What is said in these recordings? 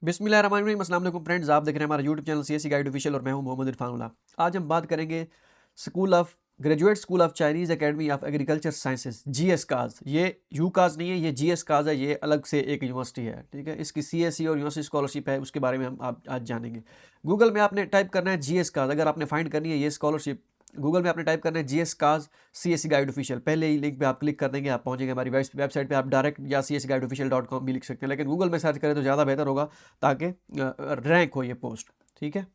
बिस्मिल्लाहिर्रहमानिर्रहीम, अस्सलाम वालेकुम फ्रेंड्स। आप देख रहे हैं हमारा YouTube channel CSC guide official और मैं हूं मोहम्मद इरफान उल्लाह। आज हम बात करेंगे school of graduate school of Chinese academy of agriculture sciences जीएसकाज। ये यूकाज नहीं है, ये जीएसकाज है। ये अलग से एक यूनिवर्सिटी है, ठीक है। इसकी सीएससी और यूनिवर्सिटी स्कॉलरशिप है, उसके बारे में हम आप आज जानेंगे। गूगल में आपने टाइप करना है जीएसकाज। अगर आपने फाइंड करनी है ये स्कॉलरशिप, गूगल में आपने टाइप करना है जीएसकाज सीएससी गाइड ऑफिशियल। पहले ही लिंक पे आप क्लिक कर देंगे, आप पहुंचेंगे हमारी वेबसाइट पे। आप डायरेक्ट या csgaidofficial.com भी लिख सकते हैं, लेकिन गूगल में सर्च करें तो ज़्यादा बेहतर होगा ताकि रैंक हो ये पोस्ट, ठीक है।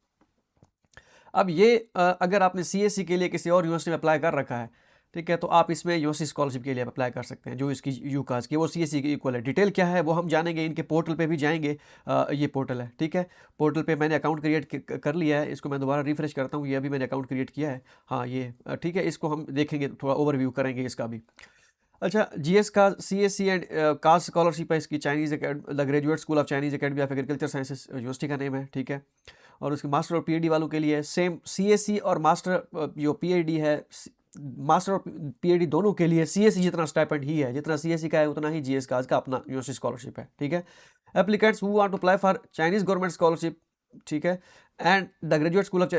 अब ये अगर आपने सीएससी के लिए किसी और यूनिवर्सिटी में अप्लाई कर रखा है, ठीक है, तो आप इसमें यूनिवर्सिटी स्कॉलरशिप के लिए अप्लाई कर सकते हैं जो इसकी यूकास की वो सीएससी की इक्वल है। डिटेल क्या है वो हम जानेंगे, इनके पोर्टल पे भी जाएंगे। ये पोर्टल है, ठीक है। पोर्टल पे मैंने अकाउंट क्रिएट कर लिया है। इसको मैं दोबारा रिफ्रेश करता हूँ, ये अभी मैंने अकाउंट क्रिएट किया है। हाँ ये ठीक है, इसको हम देखेंगे, थोड़ा ओवरव्यू करेंगे इसका भी। अच्छा, जीएस का सीएससी एंड कास्ट स्कॉलरशिप है इसकी। Chinese the graduate school of Chinese academy of agriculture sciences university का नेम है, ठीक है। और उसके मास्टर और पीएचडी वालों के लिए सेम सीएससी और मास्टर जो पीएचडी है, मास्टर और पीएचडी दोनों के लिए सीएससी जितना स्टाइपेंड ही है, जितना सीएससी का है उतना ही जीएस का अपना यूनिवर्सिटी स्कॉलरशिप है, ठीक है। Applicants who want to apply for Chinese government scholarship, ठीक है, and the graduate school of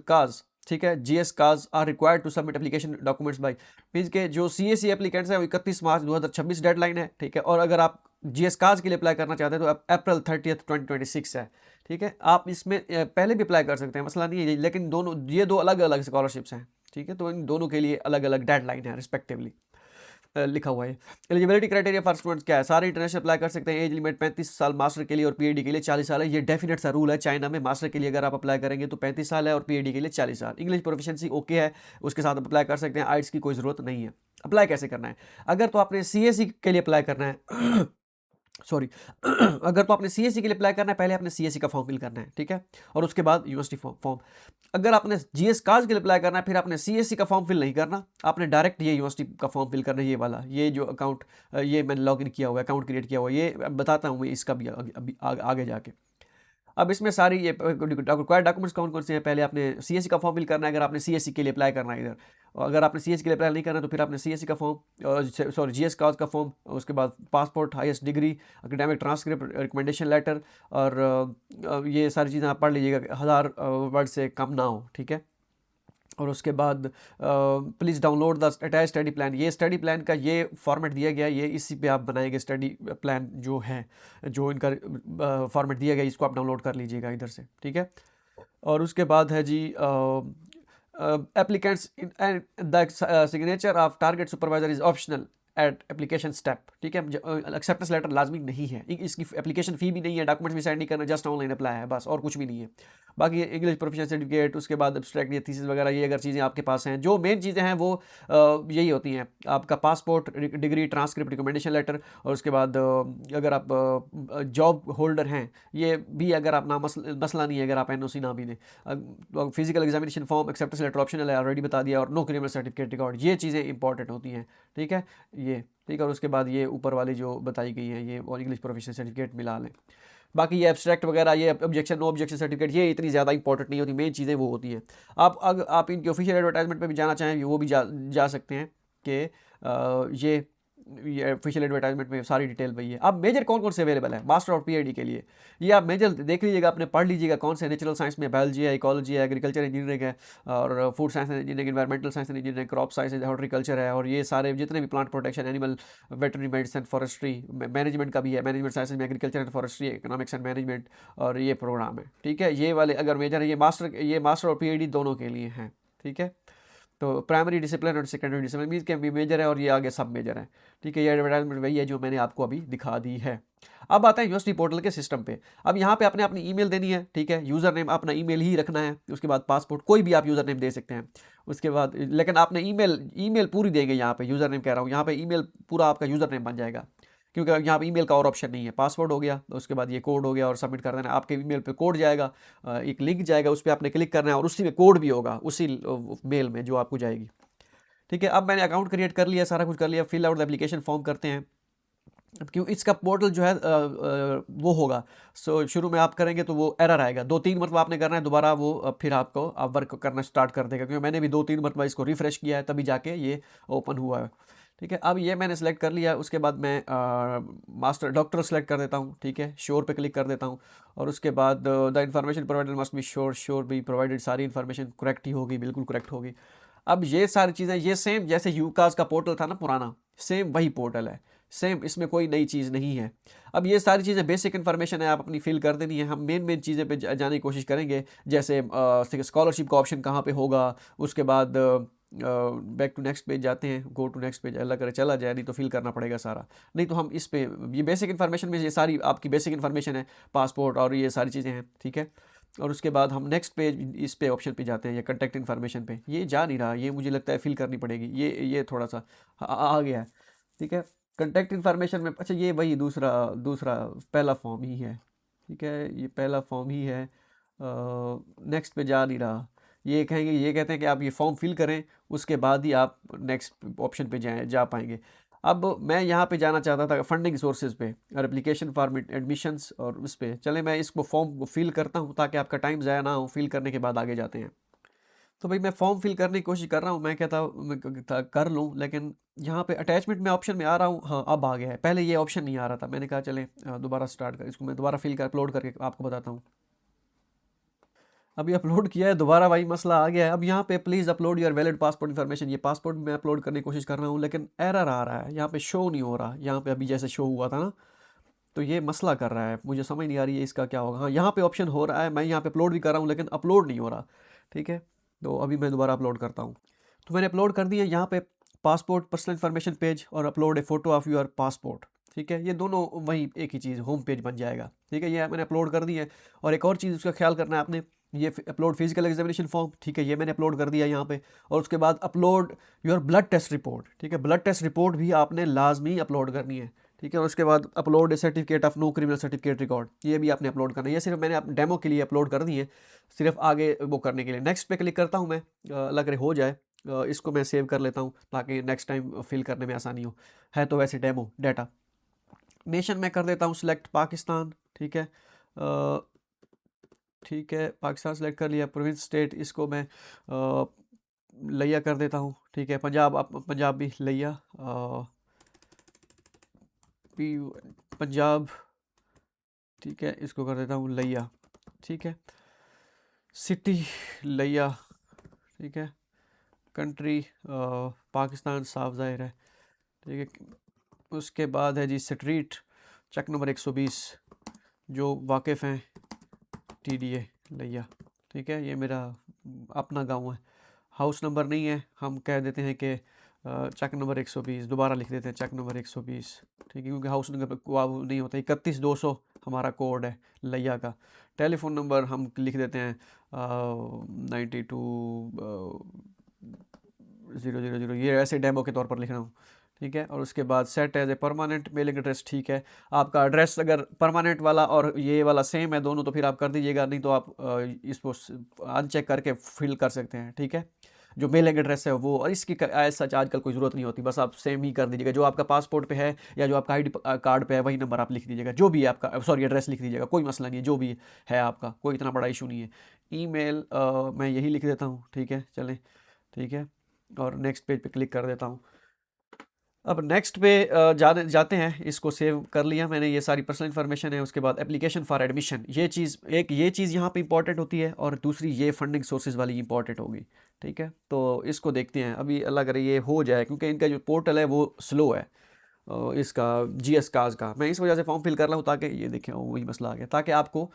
CAS, ठीक है, GS CAS are required to submit application documents by means के जो सीएससी एप्लीकेंट्स हैं वो 31 मार्च 2026 डेडलाइन है, ठीक है। और अगर आप जीएस काज के लिए अप्लाई करना चाहते हैं तो अप्रैल 30 2026 है, ठीक है। आप इसमें पहले भी अप्लाई कर सकते हैं, मसला नहीं है, लेकिन दोनों ये दो अलग अलग स्कॉलरशिप्स हैं, ठीक है। तो इन दोनों के लिए अलग अलग डेडलाइन है रिस्पेक्टिवली लिखा हुआ है। एलिजिबिलिटी क्राइटेरिया फॉर स्टूडेंट्स क्या है? सारे इंटरनेशनल अप्लाई कर सकते हैं। एज लिमिट 35 साल मास्टर के लिए और पीएचडी के लिए 40 साल है। ये डेफिनेट सा रूल है चाइना में। मास्टर के लिए अगर आप अप्लाई करेंगे तो 35 साल है और पीएचडी के लिए 40 साल। इंग्लिश प्रोफिशिएंसी ओके है, उसके साथ अप्लाई कर सकते हैं। आइट्स की कोई ज़रूरत नहीं है। अप्लाई कैसे करना है? अगर तो आपने सीएससी के लिए अप्लाई करना है सॉरी अगर तो आपने सीएससी के लिए अप्लाई करना है, पहले आपने सीएससी का फॉर्म फिल करना है, ठीक है। और उसके बाद यूनिवर्सिटी फॉर्म। अगर आपने जीएस काज के लिए अप्लाई करना है, फिर आपने सीएससी का फॉर्म फिल नहीं करना, आपने डायरेक्ट ये यूनिवर्सिटी का फॉर्म फिल करना है। ये वाला, ये जो अकाउंट ये मैंने लॉगिन किया हुआ है, अकाउंट क्रिएट किया हुआ है, ये बताता हूँ मैं इसका भी आगे जाके। अब इसमें सारी ये रिक्वायर्ड डॉक्यूमेंट्स कौन कौन से हैं? पहले आपने सीएससी का फॉर्म फिल करना है अगर आपने सीएससी के लिए अप्लाई करना है इधर। और अगर आपने सीएससी के लिए अप्लाई नहीं करना तो फिर आपने सीएससी का फॉर्म, सॉरी जीएस काज का फॉर्म, उसके बाद passport, highest degree, academic transcript, recommendation letter, और ये सारी चीज़ें आप पढ़ लीजिएगा, 1000 वर्ड से कम ना हो, ठीक है। और उसके बाद please download the attach study plan. ये स्टडी प्लान का ये फॉर्मेट दिया गया है, ये इसी पे आप बनाएंगे स्टडी प्लान जो है, जो इनका फॉर्मेट दिया गया, इसको आप डाउनलोड कर लीजिएगा इधर से, ठीक है। और उसके बाद है जी applicants and the signature of target supervisor is optional at application step, ठीक है। एक्सेप्टेंस लेटर लाजमी नहीं है, इसकी एप्लीकेशन फ़ी भी नहीं है, डॉक्यूमेंट्स भी साइन नहीं करना, जस्ट ऑनलाइन अप्लाई है बस, और कुछ भी नहीं है। बाकी इंग्लिश प्रोफेशनल सर्टिफिकेट, उसके बाद एब्स्ट्रैक्ट या थीसिस वगैरह, ये अगर चीज़ें आपके पास हैं, जो मेन चीज़ें हैं वो यही होती हैं। आपका passport, degree, transcript, recommendation letter, और उसके बाद अगर आप जॉब होल्डर हैं, ये भी अगर आप ना मसला नहीं है अगर आप एनओसी ना भी दें। Physical examination form, acceptance letter optional है, ऑलरेडी बता दिया, और नो क्रिमिनल सर्टिफिकेट रिकॉर्ड, ये चीज़ें इंपॉर्टेंट होती हैं, ठीक है। ये ठीक है। और उसके बाद ये ऊपर वाली जो बताई गई है, ये और इंग्लिश प्रोफेशनल सर्टिफिकेट मिला लें। बाकी ये एब्स्ट्रैक्ट वगैरह, ये ऑब्जेक्शन, नो ऑब्जेक्शन सर्टिफिकेट, ये इतनी ज़्यादा इंपॉर्टेंट नहीं होती, मेन चीज़ें वो होती हैं। आप इनके ऑफिशियल एडवर्टाइजमेंट पे भी जाना चाहें वो भी जा सकते हैं कि ये ऑफिशियल एडवर्टाइजमेंट में सारी डिटेल वही है। अब मेजर कौन कौन से अवेलेबल है मास्टर और पीएचडी के लिए, ये आप मेजर देख लीजिएगा, अपने पढ़ लीजिएगा कौन से। नेचुरल साइंस में बायोलॉजी है, इकोलॉजी है, एग्रीकल्चर इंजीनियरिंग है, और food science and engineering, environmental science and engineering, crop science and horticulture है, और ये सारे जितने भी plant protection, animal veterinary medicine, forestry, management का भी है, मैनेजमेंट साइंसेज में agriculture and forestry, economics and management, और ये प्रोग्राम है, ठीक है। ये वाले अगर मेजर है, ये मास्टर और पीएचडी दोनों के लिए हैं, ठीक है। तो प्राइमरी डिसिप्लिन और सेकेंडरी डिसिप्लिन मीन्स के मेजर है और ये आगे सब मेजर है, ठीक है। ये एडवर्टाइजमेंट वही है जो मैंने आपको अभी दिखा दी है। अब आता है यूनिवर्सिटी पोर्टल के सिस्टम पे। अब यहाँ पे आपने अपनी ईमेल देनी है, ठीक है। यूज़र नेम अपना ईमेल ही रखना है, उसके बाद पासपोर्ट, कोई भी आप यूज़र नेम दे सकते हैं। उसके बाद लेकिन आपने ईमेल पूरी देंगे, यहाँ पे यूज़र नेम कह रहा हूँ, यहाँ पे ईमेल पूरा आपका यूज़र नेम बन जाएगा, क्योंकि यहाँ पे ईमेल का और ऑप्शन नहीं है। पासवर्ड हो गया, उसके बाद ये कोड हो गया, और सबमिट कर देना। आपके ईमेल पे कोड जाएगा, एक लिंक जाएगा, उस पर आपने क्लिक करना है, और उसी में कोड भी होगा, उसी मेल में जो आपको जाएगी, ठीक है। अब मैंने अकाउंट क्रिएट कर लिया, सारा कुछ कर लिया। Fill out the application form करते हैं। अब क्यों इसका पोर्टल जो है वो होगा, शुरू में आप करेंगे तो वो एरर आएगा, 2-3 मरतबा आपने करना है, दोबारा वो फिर आपको वर्क करना स्टार्ट कर देगा, क्योंकि मैंने भी 2-3 मरतबा इसको रिफ्रेश किया है तभी जाके ये ओपन हुआ है, ठीक है, अब ये मैंने सेलेक्ट कर लिया। उसके बाद मैं मास्टर डॉक्टर सेलेक्ट कर देता हूँ। ठीक है, श्योर पे क्लिक कर देता हूँ। और उसके बाद the information provided must be sure, sure भी प्रोवाइडेड, सारी इन्फॉर्मेशन करेक्ट ही होगी, बिल्कुल करेक्ट होगी। अब ये सारी चीज़ें, ये सेम जैसे यूकास का पोर्टल था ना पुराना, सेम वही पोर्टल है, सेम, इसमें कोई नई चीज़ नहीं है। अब ये सारी चीज़ें बेसिक इन्फॉर्मेशन है, आप अपनी फिल कर देनी है। हम मेन मेन चीज़ें पे जाने की कोशिश करेंगे, जैसे स्कॉलरशिप का ऑप्शन कहाँ पे होगा। उसके बाद बैक टू नेक्स्ट पेज जाते हैं, गो टू नेक्स्ट पेज, अल्लाह करे चला जाए, नहीं तो फिल करना पड़ेगा सारा। नहीं तो हम इस पे, ये बेसिक इन्फॉर्मेशन में ये सारी आपकी बेसिक इन्फॉर्मेशन है, पासपोर्ट और ये सारी चीज़ें हैं। ठीक है, और उसके बाद हम नेक्स्ट पेज इस पे ऑप्शन पे जाते हैं, या कंटेक्ट इन्फॉर्मेशन पे। ये जा नहीं रहा, ये मुझे लगता है फिल करनी पड़ेगी। ये थोड़ा सा आ गया है। ठीक है, कंटेक्ट इन्फॉर्मेशन में, अच्छा ये वही दूसरा दूसरा पहला फॉर्म ही है। ठीक है, ये पहला फॉर्म ही है। नेक्स्ट पे जा नहीं रहा। ये कहेंगे, ये कहते हैं कि आप ये फॉर्म फिल करें, उसके बाद ही आप नेक्स्ट ऑप्शन पे जा पाएंगे। अब मैं यहाँ पे जाना चाहता था फंडिंग सोर्सेज पे और एप्लीकेशन फॉर एडमिशन्स, और उस पे चले मैं इसको फॉर्म को फिल करता हूँ ताकि आपका टाइम ज़ाया ना हो। फिल करने के बाद आगे जाते हैं। तो भाई मैं फॉर्म फिल करने की कोशिश कर रहा हूँ, मैं कहता कर लूँ, लेकिन यहाँ पे अटैचमेंट में ऑप्शन में आ रहा हूँ। हाँ, अब आ गया है, पहले ये ऑप्शन नहीं आ रहा था। मैंने कहा चले दोबारा स्टार्ट कर, इसको मैं दोबारा फिल कर अपलोड करके आपको बताता हूँ। अभी अपलोड किया है, दोबारा वही मसला आ गया है। अब यहाँ पे please upload your valid passport information, ये पासपोर्ट मैं अपलोड करने की कोशिश कर रहा हूँ, लेकिन एरर आ रहा है, यहाँ पे शो नहीं हो रहा। यहाँ पे अभी जैसे शो हुआ था ना, तो ये मसला कर रहा है, मुझे समझ नहीं आ रही है इसका क्या होगा। हाँ, यहाँ पे ऑप्शन हो रहा है, मैं यहाँ पे अपलोड भी कर रहा हूँ, लेकिन अपलोड नहीं हो रहा। ठीक है, तो अभी मैं दोबारा अपलोड करता हूँ। तो मैंने अपलोड कर दिया यहाँ पे, पासपोर्ट पर्सनल इन्फॉर्मेशन पेज और upload A photo of your passport. ठीक है, ये दोनों वही एक ही चीज़, होम पेज बन जाएगा। ठीक है, ये मैंने अपलोड कर दी है। और एक और चीज़ उसका ख्याल करना है आपने, ये अपलोड फिजिकल एग्जामिनेशन फॉर्म। ठीक है, ये मैंने अपलोड कर दिया यहाँ पे। और उसके बाद upload your blood test report. ठीक है, ब्लड टेस्ट रिपोर्ट भी आपने लाजमी अपलोड करनी है। ठीक है, और उसके बाद upload certificate of no criminal certificate record, ये भी आपने अपलोड करना है। ये सिर्फ मैंने डेमो के लिए अपलोड कर दी है, सिर्फ आगे वो करने के लिए। नेक्स्ट पे क्लिक करता हूँ मैं, अल्लाह करे हो जाए। इसको मैं सेव कर लेता हूँ ताकि नेक्स्ट टाइम फिल करने में आसानी हो। है तो वैसे डेमो डाटा। नेशन में कर देता हूँ सिलेक्ट पाकिस्तान। ठीक है, ठीक है, पाकिस्तान सेलेक्ट कर लिया। प्रोविंस स्टेट, इसको मैं लिया कर देता हूँ। ठीक है, पंजाब, पंजाब भी लिया, पंजाब। ठीक है, इसको कर देता हूँ लिया। ठीक है, सिटी लिया। ठीक है, कंट्री पाकिस्तान, साफ जाहिर है। ठीक है, उसके बाद है जी स्ट्रीट, चेक नंबर 120, जो वाकिफ़ हैं TDA लिया। ठीक है, ये मेरा अपना गांव है। हाउस नंबर नहीं है, हम कह देते हैं कि चेक नंबर 120, दोबारा लिख देते हैं चेक नंबर 120। ठीक है, क्योंकि हाउस नंबर वो नहीं होता। 31200 हमारा कोड है लिया का। टेलीफोन नंबर हम लिख देते हैं 92 000, ये ऐसे डेमो के तौर पर लिख रहा हूँ। ठीक है, और उसके बाद set as a permanent mailing address. ठीक है, आपका एड्रेस अगर परमानेंट वाला और ये वाला सेम है दोनों, तो फिर आप कर दीजिएगा, नहीं तो आप इसको अनचेक करके फिल कर सकते हैं। ठीक है, जो मेलिंग एड्रेस है वो, और इसकी एज सच आजकल कोई ज़रूरत नहीं होती, बस आप सेम ही कर दीजिएगा। जो आपका पासपोर्ट पे है या जो आपका ID कार्ड पे है वही नंबर आप लिख दीजिएगा, जो भी है आपका, सॉरी एड्रेस लिख दीजिएगा, कोई मसला नहीं है, जो भी है आपका, कोई इतना बड़ा इशू नहीं है। ईमेल मैं यही लिख देता हूँ। ठीक है, चलें, ठीक है, और नेक्स्ट पेज पे क्लिक कर देता हूँ। अब नेक्स्ट पे जाते हैं, इसको सेव कर लिया मैंने, ये सारी पर्सनल इन्फॉर्मेशन है। उसके बाद एप्लीकेशन फॉर एडमिशन, ये चीज़, एक ये चीज़ यहाँ पे इंपॉर्टेंट होती है, और दूसरी ये फंडिंग सोर्सेज वाली इंपॉर्टेंट होगी। ठीक है, तो इसको देखते हैं, अभी अल्लाह करे ये हो जाए, क्योंकि इनका जो पोर्टल है वो स्लो है। इसका GS काज का मैं इस वजह से फॉर्म फिल कर रहा हूँ, ताकि ये देखें वही मसला आ गया, ताकि आपको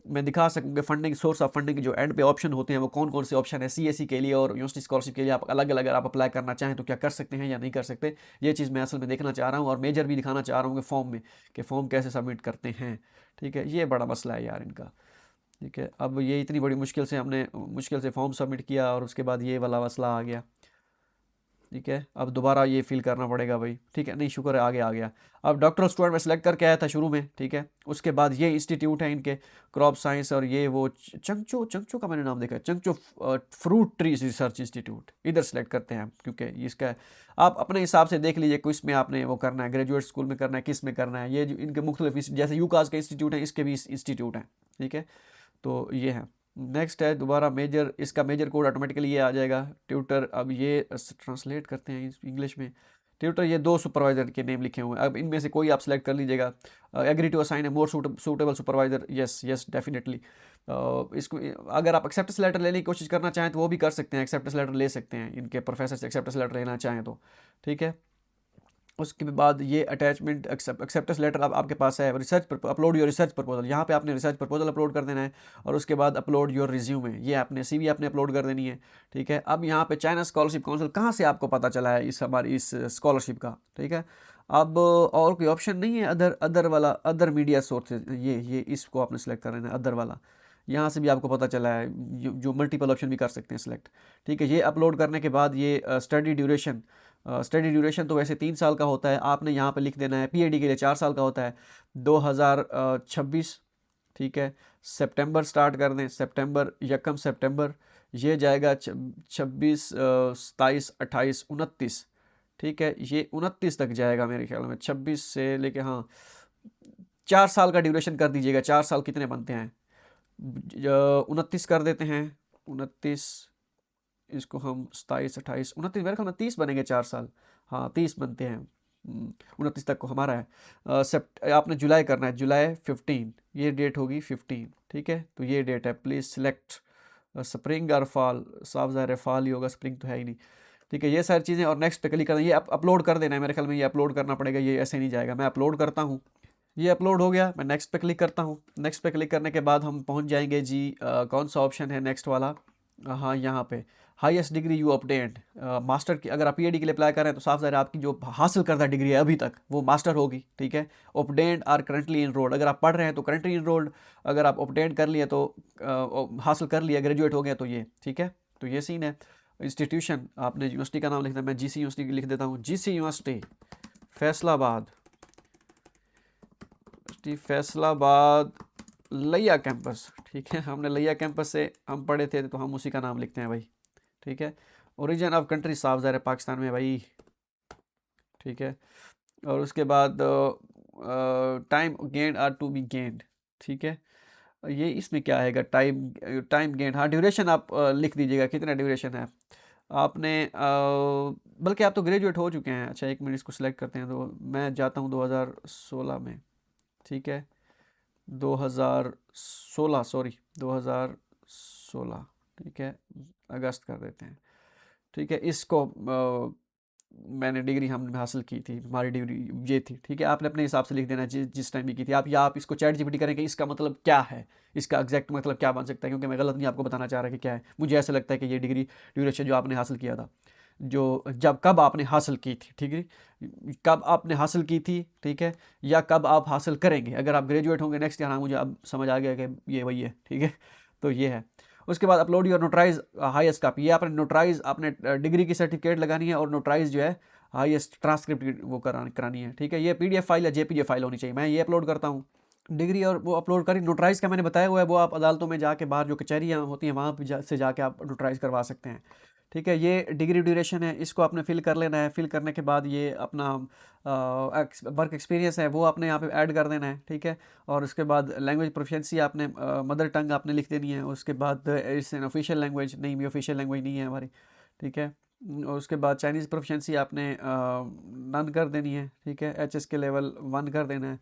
मैं दिखा सकूँ कि फंडिंग, सोर्स ऑफ फंडिंग के जो एंड पे ऑप्शन होते हैं वो कौन कौन से ऑप्शन है। CSE के लिए और यूनिवर्सिटी स्कॉलरशिप के लिए आप अलग अलग अगर आप अप्लाई करना चाहें तो क्या कर सकते हैं या नहीं कर सकते, ये चीज़ मैं असल में देखना चाह रहा हूँ। और मेजर भी दिखाना चाह रहा हूँ कि फॉर्म में, कि फॉर्म कैसे सबमिट करते हैं। ठीक है, ये बड़ा मसला है यार इनका। ठीक है, अब ये इतनी बड़ी मुश्किल से हमने मुश्किल से फॉर्म सबमिट किया, और उसके बाद ये वाला मसला आ गया। ठीक है, अब दोबारा ये फिल करना पड़ेगा भाई। ठीक है, नहीं शुक्र है आगे आ गया। अब डॉक्टर स्टूडेंट में सेलेक्ट करके आया था शुरू में। ठीक है, उसके बाद ये इंस्टीट्यूट है इनके, क्रॉप साइंस, और ये वो चंगचो, चंगचो का मैंने नाम देखा, चंगचो फ्रूट ट्री रिसर्च इंस्टीट्यूट, इधर सेलेक्ट करते हैं हम, क्योंकि इसका आप अपने हिसाब से देख लीजिए किस में आपने वो करना है, ग्रेजुएट स्कूल में करना है, किस में करना है। ये जो इनके मुख्तलिफ, जैसे यूकास के इंस्टीट्यूट हैं, इसके भी इंस्टीट्यूट हैं। ठीक है, तो ये है। नेक्स्ट है दोबारा मेजर, इसका मेजर कोड ऑटोमेटिकली ये आ जाएगा ट्यूटर। अब ये ट्रांसलेट करते हैं इंग्लिश में। ट्यूटर, ये 2 सुपरवाइज़र के नेम लिखे हुए हैं। अब इनमें से कोई आप सेलेक्ट कर लीजिएगा। Agree to assign a more suitable supervisor, yes yes definitely. इसको अगर आप एक्सेप्टेंस लेटर लेने की कोशिश करना चाहें तो वो भी कर सकते हैं, एक्सेप्टेंस लेटर ले सकते हैं, इनके प्रोफेसर से एक्सेप्टेंस लेटर लेना चाहें तो, ठीक है। उसके बाद ये अटैचमेंट एक्सेप्टेंस लेटर अब आपके पास है। Research upload your research proposal, यहाँ पे आपने रिसर्च प्रपोजल अपलोड कर देना है। और उसके बाद अपलोड योर रिज्यूमे, ये आपने सीवी आपने अपलोड कर देनी है, ठीक है। अब यहाँ पे चाइना स्कॉलरशिप काउंसिल कहाँ से आपको पता चला है इस हमारी इस स्कॉलरशिप का, ठीक है। अब और कोई ऑप्शन नहीं है, अदर वाला, अदर मीडिया सोर्सेज, ये इसको आपने सेलेक्ट कर लेना है, अदर वाला। यहाँ से भी आपको पता चला है, जो मल्टीपल ऑप्शन भी कर सकते हैं सेलेक्ट, ठीक है। ये अपलोड करने के बाद ये स्टडी ड्यूरेशन तो वैसे 3 साल का होता है, आपने यहाँ पे लिख देना है पीएडी के लिए 4 साल का होता है। 2026, ठीक है, सितंबर स्टार्ट कर दें, सितंबर, यकम सितंबर, ये जाएगा 26, 27, 28, 29, ठीक है। ये 29 तक जाएगा मेरे ख्याल में, 26 से लेके, हाँ 4 साल का ड्यूरेशन कर दीजिएगा। 4 साल कितने बनते हैं, 29 कर देते हैं, 29, इसको हम 27, 28, 29, मेरे ख्याल में 30 बनेंगे 4 साल, हाँ 30 बनते हैं। 29 तक को हमारा है। आपने जुलाई करना है, जुलाई 15, ये डेट होगी 15, ठीक है। तो ये डेट है, प्लीज़ सिलेक्ट स्प्रिंग और फॉल, साफ ज़ाहिर है फॉल ही होगा, स्प्रिंग तो है ही नहीं, ठीक है। ये सारी चीज़ें और नेक्स्ट पे क्लिक करना है, ये अपलोड कर देना है, मेरे ख्याल में ये अपलोड करना पड़ेगा, ये ऐसे नहीं जाएगा। मैं अपलोड करता हूँ, ये अपलोड हो गया, मैं नेक्स्ट पे क्लिक करता हूँ। नेक्स्ट पे क्लिक करने के बाद हम पहुँच जाएंगे जी, कौन सा ऑप्शन है नेक्स्ट वाला, हाँ यहाँ पे highest degree you obtained, master की, अगर आप पीएडी के लिए अप्लाई कर रहे हैं तो साफ ज़ाहिर है आपकी जो हासिल करदा डिग्री है अभी तक वो मास्टर होगी, ठीक है। ऑब्टेन्ड आर करंटली इनरोल्ड, अगर आप पढ़ रहे हैं तो करंटली इनरोल्ड, अगर आप ऑब्टेन्ड कर लिए तो हासिल कर लिया, ग्रेजुएट हो गया तो ये, ठीक है। तो ये सीन है। इंस्टीट्यूशन आपने यूनिवर्सिटी का नाम लिखना है, मैं जीसी यूनिवर्सिटी लिख देता हूँ, जीसी यूनिवर्सिटी फैसलाबाद, फैसलाबाद लिया कैंपस, ठीक है। हमने लिया कैंपस से हम पढ़े थे तो हम उसी का नाम लिखते हैं भाई, ठीक है। ओरिजिन ऑफ कंट्री साफ ज़ाहिर है पाकिस्तान में भाई, ठीक है। और उसके बाद time gained are to be gained, ठीक है। ये इसमें क्या आएगा, टाइम गेंड, हाँ ड्यूरेशन आप लिख दीजिएगा कितना ड्यूरेशन है आपने, बल्कि आप तो ग्रेजुएट हो चुके हैं। अच्छा 1 मिनट, इसको सिलेक्ट करते हैं, तो मैं जाता हूँ 2016 में, ठीक है। 2016, सॉरी 2016, ठीक है, अगस्त कर देते हैं, ठीक है। इसको मैंने डिग्री हमने हासिल की थी, हमारी डिग्री ये थी, ठीक है। आपने अपने हिसाब से लिख देना जिस टाइम भी की थी आप, या आप इसको चैट जीपीटी करें कि इसका मतलब क्या है, इसका एग्जैक्ट मतलब क्या बन सकता है, क्योंकि मैं गलत नहीं आपको बताना चाह रहा कि क्या है। मुझे ऐसा लगता है कि ये डिग्री ड्यूरेशन जो आपने हासिल किया था, जो कब आपने हासिल की थी, ठीक है, कब आपने हासिल की थी, ठीक है, या कब आप हासिल करेंगे। अगर आप ग्रेजुएट होंगे नेक्स्ट ईयर, हाँ मुझे अब समझ आ गया कि ये वही है, ठीक है। तो ये है। उसके बाद upload your notarize highest copy, ये आपने नोटराइज, आपने डिग्री की सर्टिफिकेट लगानी है और नोटराइज जो है हाईएस्ट ट्रांसक्रिप्ट वो करानी है, ठीक है। ये पीडीएफ फाइल या जेपीजी फाइल होनी चाहिए। मैं ये अपलोड करता हूँ डिग्री, और वो अपलोड करी। नोटराइज का मैंने बताया हुआ है, वो आप अदालतों में जाके, बाहर जो कचहरियाँ होती हैं वहाँ से जाके आप नोटराइज करवा सकते हैं, ठीक है। ये डिग्री ड्यूरेशन है, इसको आपने फिल कर लेना है। फिल करने के बाद ये अपना वर्क एक्सपीरियंस है वो आपने यहाँ पे ऐड कर देना है, ठीक है। और उसके बाद लैंग्वेज प्रोफिशिएंसी आपने मदर टंग आपने लिख देनी है। उसके बाद इट्स एन ऑफिशियल लैंग्वेज, नहीं भी ऑफिशियल लैंग्वेज नहीं है हमारी, ठीक है। और उसके बाद चाइनीज़ प्रोफिशिएंसी आपने नन कर देनी है, ठीक है। एचएस के लेवल 1 कर देना है,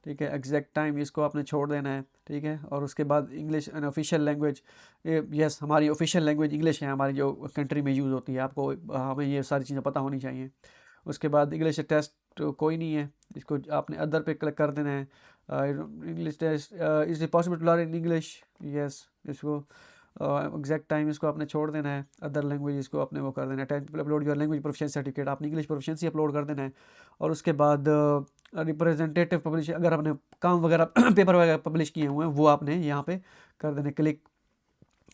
ठीक है। एग्जैक्ट टाइम इसको आपने छोड़ देना है, ठीक है। और उसके बाद English an official language, yes हमारी ऑफिशियल लैंग्वेज इंग्लिश है, हमारी जो कंट्री में यूज़ होती है, आपको हमें ये सारी चीज़ें पता होनी चाहिए। उसके बाद इंग्लिश टेस्ट कोई नहीं है, इसको आपने अदर पे क्लिक कर देना है। English test is it possible to learn in English, yes, इसको एग्जैक्ट टाइम इसको आपने छोड़ देना है। अदर लैंग्वेज इसको आपने वो कर देना है। 10th upload your language proficiency certificate, आपने इंग्लिश प्रोफिशिएंसी अपलोड कर देना है। और उसके बाद रिप्रेजेंटेटिव पब्लिश, अगर आपने काम वगैरह पेपर वगैरह पब्लिश किए हुए हैं वो आपने यहाँ पे कर देना क्लिक,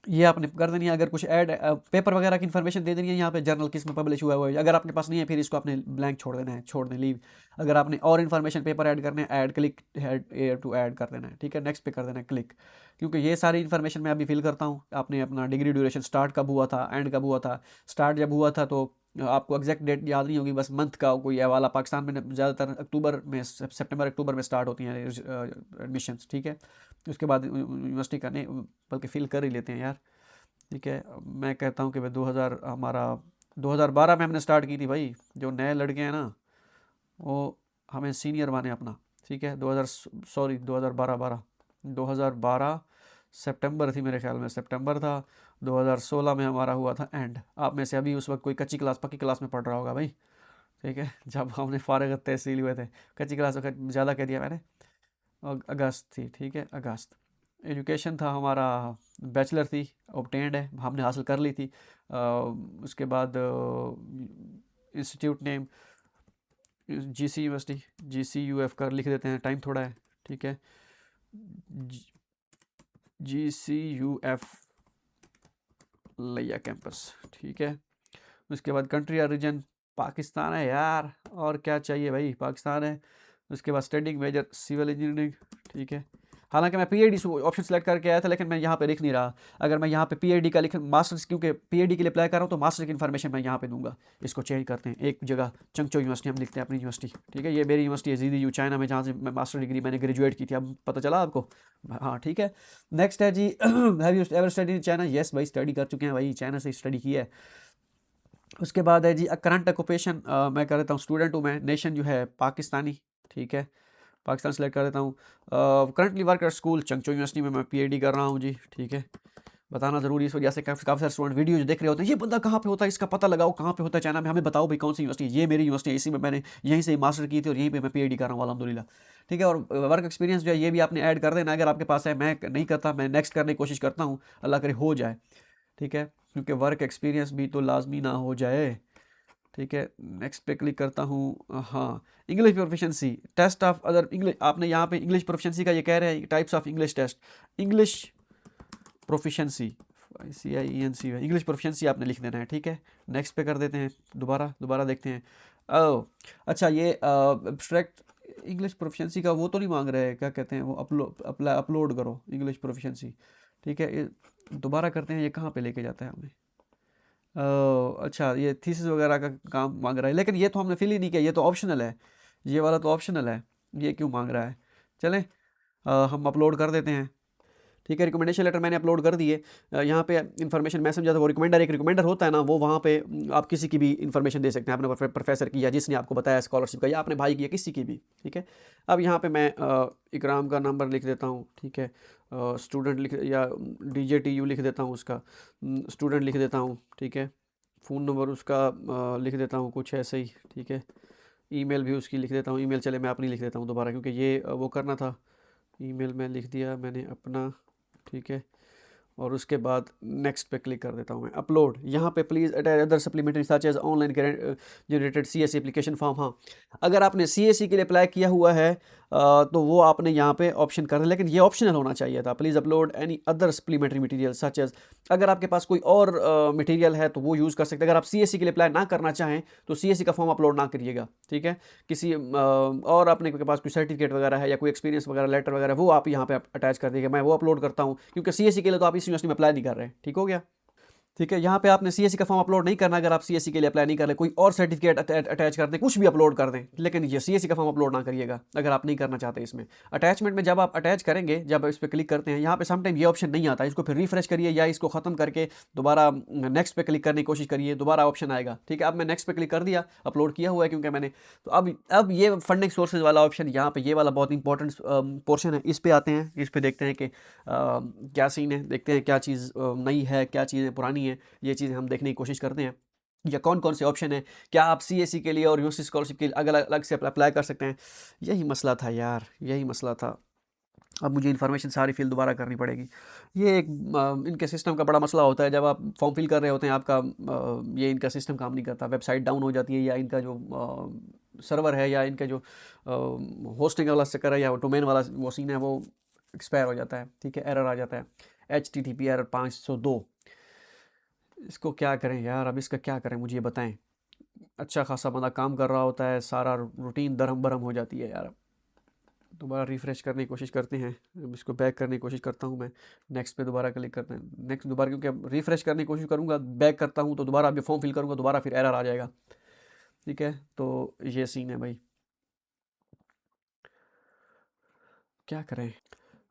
ये आपने कर देनी है। अगर कुछ ऐड पेपर वगैरह की इन्फॉर्मेशन दे देनी है यहाँ पे, जर्नल किस में पब्लिश हुआ है, अगर आपके पास नहीं है फिर इसको आपने ब्लैंक छोड़ देना है, छोड़ दें लीव। अगर आपने और इन्फॉर्मेशन पेपर ऐड करने हैं, ऐड क्लिक टू ऐड कर देना है, ठीक है। नेक्स्ट पे कर देना है क्लिक, क्योंकि ये सारी इन्फॉर्मेशन मैं अभी फिल करता हूँ। आपने अपना डिग्री ड्यूरेशन स्टार्ट कब हुआ था, एंड कब हुआ था। स्टार्ट जब हुआ था तो आपको एग्जैक्ट डेट याद नहीं होगी, बस मंथ का कोई वाला। पाकिस्तान में ज़्यादातर अक्टूबर में, सितंबर अक्टूबर में स्टार्ट होती हैं एडमिशन्स, ठीक है। उसके बाद यूनिवर्सिटी करने, बल्कि फिल कर ही लेते हैं यार, ठीक है। मैं कहता हूँ कि भाई 2000 हमारा 2012 में हमने स्टार्ट की थी भाई। जो नए लड़के हैं ना वो हमें सीनियर माने अपना, ठीक है। 2000 सॉरी 2012 सितंबर थी मेरे ख्याल में, सितंबर था। 2016 में हमारा हुआ था एंड। आप में से अभी उस वक्त कोई कच्ची क्लास पक्की क्लास में पढ़ रहा होगा भाई, ठीक है। जब हमने फारग तहसील हुए थे, कच्ची क्लास ज़्यादा कह दिया मैंने। अगस्त थी, ठीक है, अगस्त। एजुकेशन था हमारा, बैचलर थी, ऑब्टेंड है, हमने हासिल कर ली थी। उसके बाद institute name GC university, GCUF कर लिख देते हैं, टाइम थोड़ा है, ठीक है। GCUF लिया कैंपस, ठीक है। उसके बाद कंट्री या रीजन पाकिस्तान है यार, और क्या चाहिए भाई, पाकिस्तान है। उसके बाद स्टडिंग मेजर सिविल इंजीनियरिंग, ठीक है। हालांकि मैं पीएचडी ऑप्शन सेलेक्ट करके आया था, लेकिन मैं यहाँ पे लिख नहीं रहा। अगर मैं यहाँ पे पीएचडी का लिख मास्टर्स, क्योंकि पीएचडी के लिए अप्लाई कर रहा हूँ तो मास्टर की इन्फॉर्मेशन मैं यहाँ पे दूंगा। इसको चेंज करते हैं, एक जगह चंगचो यूनिवर्सिटी हम लिखते हैं अपनी यूनिवर्सिटी, ठीक है। ये मेरी यूनिवर्सिटी है ZDU चाइना में, जहाँ से मैं मास्टर डिग्री मैंने ग्रेजुएट की थी। अब पता चला आपको? हाँ, ठीक है। नेक्स्ट है जी have you ever study in China? Yes भाई, स्टडी कर चुके हैं भाई, चाइना से स्टडी की है। उसके बाद है जी करंट ऑक्यूपेशन, मैं कर देता हूँ स्टूडेंट हूँ मैं, नेशन जो है पाकिस्तानी, ठीक है, पाकिस्तान सेलेक्ट कर देता हूँ। Currently work at school Changzhou university में मैं पीएचडी कर रहा हूँ जी, ठीक है। बताना ज़रूरी इस वजह से काफ़ी सारे स्टूडेंट वीडियो जो देख रहे होते हैं, ये बंदा कहाँ पे होता है, इसका पता लगाओ कहाँ पे होता है चाइना में, हमें बताओ भाई कौन सी यूनिवर्सिटी है। ये मेरी यूनिवर्सिटी है, इसी में मैंने यहीं से मास्टर की थी और यहीं पे मैं पीएचडी कर रहा हूँ अल्हम्दुलिल्लाह, ठीक है। और वर्क एक्सपीरियंस जो है ये भी आपने ऐड कर देना अगर आपके पास है। मैं नहीं करता, मैं नेक्स्ट करने की कोशिश करता हूँ, अल्लाह करे हो जाए, ठीक है, क्योंकि वर्क एक्सपीरियंस भी तो लाजमी ना हो जाए, ठीक है। नेक्स्ट पे क्लिक करता हूँ। हाँ, English proficiency test of other English, आपने यहाँ पे इंग्लिश प्रोफिशेंसी का ये कह रहे हैं types of English test. English proficiency CIENC है, इंग्लिश प्रोफिशेंसी आपने लिख देना है, ठीक है। नेक्स्ट पे कर देते हैं, दोबारा देखते हैं। ओ अच्छा, ये एब्स्ट्रैक्ट इंग्लिश प्रोफिशेंसी का वो तो नहीं मांग रहे हैं, क्या कहते हैं वो, अपलोड करो इंग्लिश प्रोफिशेंसी, ठीक है। दोबारा करते हैं, ये कहाँ पे लेके जाता है हमें? अच्छा, ये थीसिस वगैरह का काम मांग रहा है, लेकिन ये तो हमने फिल ही नहीं किया, ये तो ऑप्शनल है, ये वाला तो ऑप्शनल है, ये क्यों मांग रहा है? चलें, हम अपलोड कर देते हैं, ठीक है। रिकमेंडेशन लेटर मैंने अपलोड कर दिए। यहाँ पे इन्फॉर्मेशन मैं समझा था वो रिकमेंडर, एक रिकमेंडर होता है ना, वो वहाँ पे आप किसी की भी इन्फॉर्मेशन दे सकते हैं, अपने प्रोफेसर की या जिसने आपको बताया स्कॉलरशिप का, या अपने भाई की या किसी की भी, ठीक है। अब यहाँ पे मैं इकराम का नंबर लिख देता हूँ, ठीक है। स्टूडेंट लिख या DJTU लिख देता हूँ उसका, स्टूडेंट लिख देता हूँ, ठीक है। फ़ोन नंबर उसका लिख देता हूँ कुछ ऐसे ही, ठीक है। ईमेल भी उसकी लिख देता हूँ, ईमेल चले मैं अपनी लिख देता हूँ दोबारा, क्योंकि ये वो करना था। ईमेल में लिख दिया मैंने अपना, ठीक है। और उसके बाद नेक्स्ट पे क्लिक कर देता हूँ मैं, अपलोड। यहाँ पे please attach other supplementary such as online generated CSE application form. हाँ, अगर आपने CSE के लिए अप्लाई किया हुआ है तो वो आपने यहाँ पे ऑप्शन कर, लेकिन ये ऑप्शनल होना चाहिए था। Please upload any other supplementary material such as, अगर आपके पास कोई और मटेरियल है तो वो यूज़ कर सकते हैं। अगर आप CSE के लिए अप्लाई ना करना चाहें तो CSE का फॉर्म अपलोड ना करिएगा, ठीक है। किसी और अपने के पास कोई सर्टिफिकेट वगैरह है या कोई एक्सपीरियंस वगैरह लेटर वगैरह, वो आप यहाँ पे अटैच कर दीजिएगा, मैं वो अपलोड करता हूँ, क्योंकि CSE के लिए तो आप इस यूनिवर्सिटी में अप्लाई नहीं कर रहे हैं, ठीक हो गया। ठीक है, यहाँ पे आपने CSE का फॉर्म अपलोड नहीं करना अगर आप CSE के लिए अप्लाई नहीं कर रहे, कोई और सर्टिफिकेट अटैच कर दें, कुछ भी अपलोड कर दें, लेकिन ये CSE का फॉर्म अपलोड ना करिएगा अगर आप नहीं करना चाहते। इसमें अटैचमेंट में जब आप अटैच करेंगे, जब इस पर क्लिक करते हैं, यहाँ पे समटाइम ये ऑप्शन नहीं आता, इसको फिर रिफ्रेश करिए या इसको ख़त्म करके दोबारा नेक्स्ट पे क्लिक करने की कोशिश करिए, दोबारा ऑप्शन आएगा, ठीक है। अब मैं नेक्स्ट पे क्लिक कर दिया, अपलोड किया हुआ है क्योंकि मैंने, तो अब ये फंडिंग सोर्सेज वाला ऑप्शन, यहाँ पे ये वाला बहुत इंपॉर्टेंट पोर्शन है, इस पे आते हैं, इस पे देखते हैं कि क्या सीन है, देखते हैं क्या चीज़ नई है, क्या चीज़ें पुरानी है, ये चीज़ें हम देखने की कोशिश करते हैं, या कौन कौन से ऑप्शन है, क्या आप CSE के लिए और यूनिवर्सिटी स्कॉलरशिप के लिए अलग अलग से अप्लाई कर सकते हैं। यही मसला था यार, यही मसला था। अब मुझे इन्फॉर्मेशन सारी फिल दोबारा करनी पड़ेगी। ये एक इनके सिस्टम का बड़ा मसला होता है, जब आप फॉर्म फिल कर रहे होते हैं, आपका ये इनका सिस्टम काम नहीं करता, वेबसाइट डाउन हो जाती है, या इनका जो सर्वर है, या इनका जो होस्टिंग वाला चक्कर है, या डोमेन वाला वो सीन है, वो एक्सपायर हो जाता है, ठीक है, एरर आ जाता है, HTTP एरर 502। इसको क्या करें यार, अब इसका क्या करें, मुझे ये बताएं। अच्छा खासा बंदा काम कर रहा होता है, सारा रूटीन दरम बरम हो जाती है यार। दोबारा रिफ़्रेश करने की कोशिश करते हैं, अब इसको बैक करने की कोशिश करता हूँ मैं, नेक्स्ट पे दोबारा क्लिक करते हैं, नेक्स्ट दोबारा, क्योंकि अब रिफ़्रेश करने की कोशिश करूँगा, बैक करता हूँ तो दोबारा अभी फॉर्म फिल करूँगा, दोबारा फिर एरर आ जाएगा, ठीक है। तो ये सीन है भाई, क्या करें।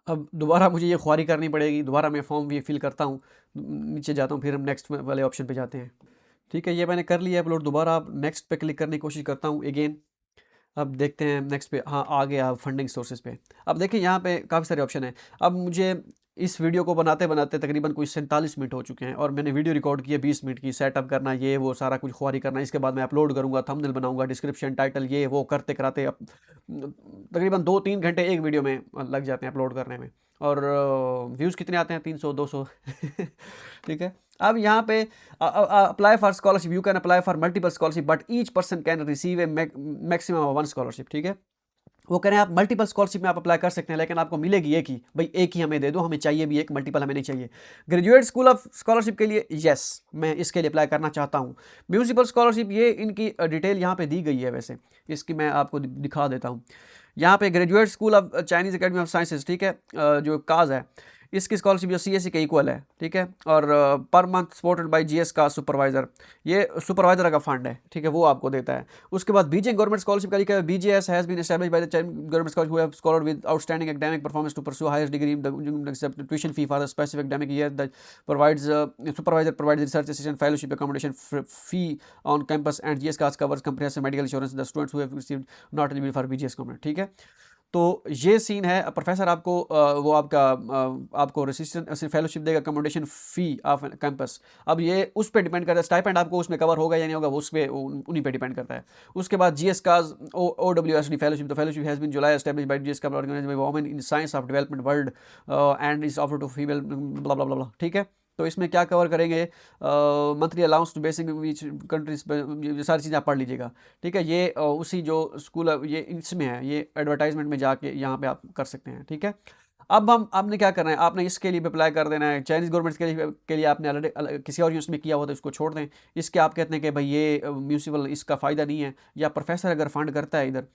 अब दोबारा मुझे ये ख्वारी करनी पड़ेगी, दोबारा मैं फॉर्म भी फिल करता हूँ, नीचे जाता हूँ, फिर हम नेक्स्ट वाले ऑप्शन पे जाते हैं, ठीक है, ये मैंने कर लिया अपलोड। दोबारा आप नेक्स्ट पे क्लिक करने की कोशिश करता हूँ अगेन। अब देखते हैं नेक्स्ट पे, हाँ आ गया फंडिंग सोर्सेज पे। अब देखिए यहाँ पे काफ़ी सारे ऑप्शन हैं। अब मुझे इस वीडियो को बनाते बनाते तकरीबन कोई 47 मिनट हो चुके हैं और मैंने वीडियो रिकॉर्ड की है 20 मिनट की। सेटअप करना, ये वो सारा कुछ खुआरी करना, इसके बाद मैं अपलोड करूँगा, थंबनेल बनाऊंगा, डिस्क्रिप्शन, टाइटल, ये वो करते कराते अब तकरीबन 2-3 घंटे एक वीडियो में लग जाते हैं अपलोड करने में। और व्यूज़ कितने आते हैं? 300-200 ठीक है। अब यहाँ पे apply for scholarship, you can apply for multiple scholarship but each person can receive A maximum of 1 scholarship. ठीक है, वो कह रहे हैं आप मल्टीपल स्कॉलरशिप में आप अप्लाई कर सकते हैं, लेकिन आपको मिलेगी एक ही। भाई एक ही हमें दे दो, हमें चाहिए भी एक, मल्टीपल हमें नहीं चाहिए। ग्रेजुएट स्कूल ऑफ स्कॉलरशिप के लिए यस, मैं इसके लिए अप्लाई करना चाहता हूँ। म्यूनसिपल स्कॉलरशिप, ये इनकी डिटेल यहाँ पे दी गई है, वैसे इसकी मैं आपको दिखा देता हूँ। यहाँ पे graduate school of Chinese academy of sciences, ठीक है, जो काज है, इसकी स्कॉलरशिप जो सीएससी के इक्वल है। ठीक है, और per month supported by GS का सुपरवाइजर, ये सुपरवाइजर का फंड है। ठीक है, वो आपको देता है। उसके बाद बीजे गवर्नमेंट स्कॉलरशिप का लिखा है, BJS has been established by the government scholarship who have scholared with outstanding academic performance to pursue higher degree except tuition fee for the specific academic year that provides supervisor provides research assistant fellowship accommodation fee on campus and GS कास्ट covers comprehensive medical insurance the students who have received not eligible for BJS component. ठीक है, तो ये scene है। Professor आपको वो आपको resistant fellowship देगा, अकोमोडेशन फ़ी ऑफ कैंपस। अब ये उस पर डिपेंड करता है, स्टाइपेंड आपको उसमें कवर होगा या नहीं होगा, वो उस पर उन्हीं पे डिपेंड करता है। उसके बाद GS CAS OWSD fellowship, the fellowship has been July established by GS CAS organized by women in science of development world and is offered to female blah blah blah. ठीक है, तो इसमें क्या कवर करेंगे? Monthly allowance to basic which countries, ये सारी चीज़ें आप पढ़ लीजिएगा। ठीक है, ये उसी जो स्कूल ये इसमें है, ये एडवर्टाइजमेंट में जाके यहाँ पे आप कर सकते हैं। ठीक है, अब आपने क्या करना है, आपने इसके लिए अप्लाई कर देना है। चाइनीज़ गवर्नमेंट के लिए आपने ऑलरेडी किसी और यूनिवर्सिटी में किया हुआ तो इसको छोड़ दें। इसके आप कहते हैं कि भाई ये म्यूनसिपल इसका फ़ायदा नहीं है, या प्रोफेसर अगर फंड करता है इधर,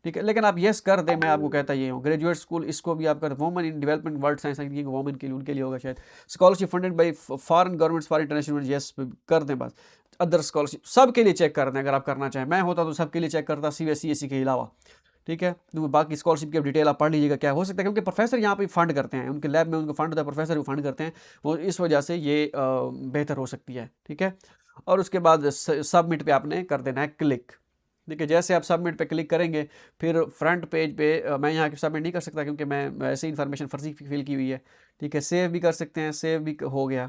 ठीक है, लेकिन आप येस कर दें। मैं आपको कहता ये हूँ, ग्रेजुएट स्कूल इसको भी आप कर, woman in development world science, woman के लिए, उनके लिए होगा शायद। Scholarship funded by foreign governments for international, yes कर दें बस। अदर स्कॉलरशिप सबके लिए चेक कर दें अगर आप करना चाहें। मैं होता तो सबके लिए चेक करता, CBSE के अलावा। ठीक है, तो बाकी स्कॉलरशिप की डिटेल आप पढ़ लीजिएगा क्या हो सकता है, क्योंकि प्रोफेसर यहाँ पे फंड करते हैं, उनके लैब में उनको फंड होता है, प्रोफेसर भी फंड करते हैं, वो इस वजह से ये बेहतर हो सकती है। ठीक है, और उसके बाद सबमिट पे आपने कर देना है क्लिक। देखिए, जैसे आप सबमिट पे क्लिक करेंगे, फिर फ्रंट पेज पे मैं यहाँ सबमिट नहीं कर सकता क्योंकि मैं ऐसे इन्फॉर्मेशन फर्जी फिल की हुई है। ठीक है, सेव भी कर सकते हैं, सेव भी हो गया।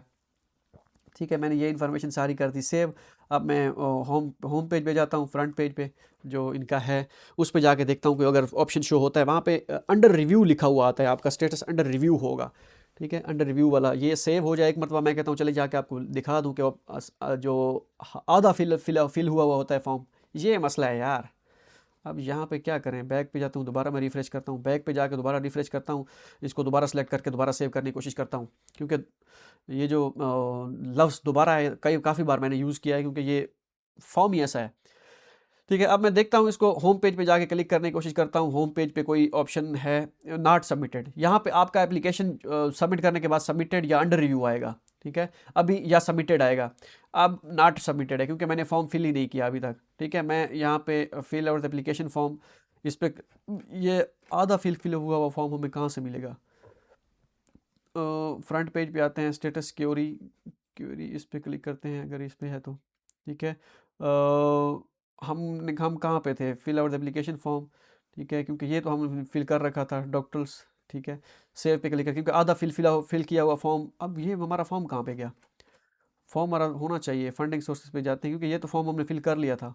ठीक है, मैंने ये इन्फॉर्मेशन सारी कर दी सेव। अब मैं होम पेज पे जाता हूँ, फ्रंट पेज पे जो इनका है उस पे जाके देखता हूँ कि अगर ऑप्शन शो होता है, वहाँ पे अंडर रिव्यू लिखा हुआ आता है, आपका स्टेटस अंडर रिव्यू होगा। ठीक है, अंडर रिव्यू वाला ये सेव हो जाए एक मरतबा। मैं कहता हूँ चले जाके आपको दिखा दूँ कि जो आधा फिल हुआ हुआ होता है फॉर्म, ये मसला है यार। अब यहाँ पे क्या करें, बैक पे जाता हूँ, दोबारा मैं रिफ़्रेश करता हूँ, बैक पे जाके दोबारा रिफ़्रेश करता हूँ, इसको दोबारा सेलेक्ट करके दोबारा सेव करने की कोशिश करता हूँ, क्योंकि ये जो लफ्ज़ दोबारा है काफ़ी बार मैंने यूज़ किया है, क्योंकि ये फॉर्म ही ऐसा है। ठीक है, अब मैं देखता हूँ इसको, होम पेज पे जाके क्लिक करने की कोशिश करता हूँ। होम पेज पे कोई ऑप्शन है नॉट सबमिटेड, यहाँ पे आपका एप्लीकेशन सबमिट करने के बाद सबमिटेड या अंडर रिव्यू आएगा। ठीक है, अभी या सबमिटेड आएगा। अब नॉट सबमिटेड है क्योंकि मैंने फॉर्म फिल ही नहीं किया अभी तक। ठीक है, मैं यहाँ पे फिल आउट एप्लीकेशन फॉर्म, इस पर ये आधा फिल हुआ हुआ फॉर्म हमें कहाँ से मिलेगा? फ्रंट पेज पे आते हैं, स्टेटस क्यूरी इस पर क्लिक करते हैं अगर इस पर है तो। ठीक है, हम कहाँ पे थे? Fill out application form. ठीक है, क्योंकि ये तो हम फिल कर रखा था डॉक्टर्स। ठीक है, सेव पे क्लिक कर, क्योंकि आधा फिल किया हुआ फॉर्म। अब ये हमारा फॉर्म कहाँ पे गया? फॉर्म हमारा होना चाहिए, फंडिंग सोर्सेज पे जाते हैं, क्योंकि ये तो फॉर्म हमने फिल कर लिया था।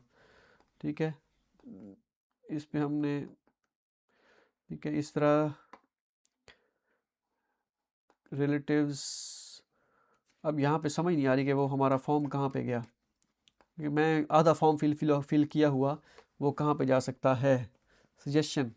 ठीक है, इस पे हमने, ठीक है, इस तरह रिलेटिव्स। अब यहाँ पे समझ नहीं आ रही कि वो हमारा फॉर्म कहाँ पे गया, क्योंकि मैं आधा फॉर्म फिल किया हुआ, वो कहाँ पे जा सकता है? सजेशन,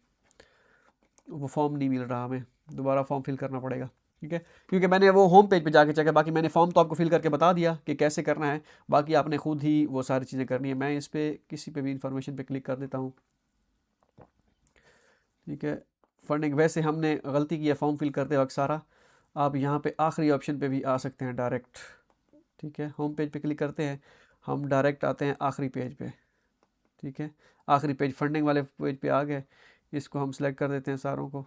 वो फॉर्म नहीं मिल रहा, हमें दोबारा फॉर्म फिल करना पड़ेगा। ठीक है, क्योंकि मैंने वो होम पेज पे जाके चेक है, बाकी मैंने फॉर्म तो आपको फिल करके बता दिया कि कैसे करना है, बाकी आपने खुद ही वो सारी चीज़ें करनी है। मैं इस पर किसी पे भी इंफॉर्मेशन पे क्लिक कर देता हूँ। ठीक है, फंडिंग, वैसे हमने गलती की है फॉर्म फिल करते वक्त सारा। आप यहाँ पे आखिरी ऑप्शन पे भी आ सकते हैं डायरेक्ट। ठीक है, होम पेज पे क्लिक करते हैं, हम डायरेक्ट आते हैं आखिरी पेज पे। ठीक है, आखिरी पेज फंडिंग वाले पेज पे आ गए, इसको हम सेलेक्ट कर देते हैं सारों को।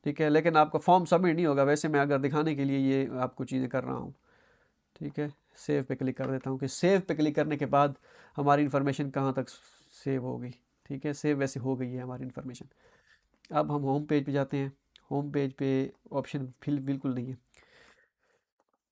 ठीक है, लेकिन आपका फॉर्म सबमिट नहीं होगा, वैसे मैं अगर दिखाने के लिए ये आपको चीज़ें कर रहा हूँ। ठीक है, सेव पे क्लिक कर देता हूँ कि सेव पे क्लिक करने के बाद हमारी इन्फॉर्मेशन कहाँ तक सेव होगी। ठीक है, सेव वैसे हो गई है हमारी इन्फॉर्मेशन। अब हम होम पेज पे जाते हैं। होम पेज पे ऑप्शन फिल बिल्कुल नहीं है।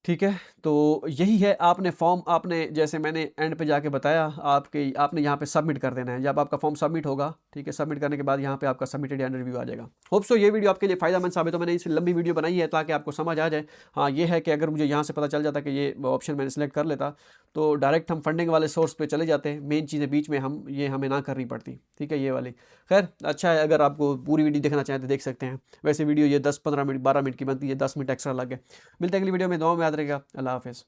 ठीक है, तो यही है, आपने फॉर्म आपने जैसे मैंने एंड पे जाके बताया आपने यहाँ पे सबमिट कर देना है। जब आपका फॉर्म सबमिट होगा, ठीक है, सबमिट करने के बाद यहाँ पे आपका सबमिटेड एंड रिव्यू आ जाएगा। होप सो ये वीडियो आपके लिए फ़ायदेमंद साबित हो। मैंने इस लंबी वीडियो बनाई है ताकि आपको समझ आ जाए। हाँ, ये है कि अगर मुझे यहाँ से पता चल जाता कि ये ऑप्शन मैंने सेलेक्ट कर लेता तो डायरेक्ट हम फंडिंग वाले सोर्स पे चले जाते हैं। मेन चीज़ें बीच में हमें ना करनी पड़ती। ठीक है, ये वाली। खैर अच्छा है, अगर आपको पूरी वीडियो देखना चाहें तो देख सकते हैं। वैसे वीडियो ये 10-15 मिनट 12 मिनट की बनती है, 10 मिनट एक्स्ट्रा लग गए। मिलते हैं अगली वीडियो में। दुआ में याद रहेगा। अल्लाह हाफ़िज़।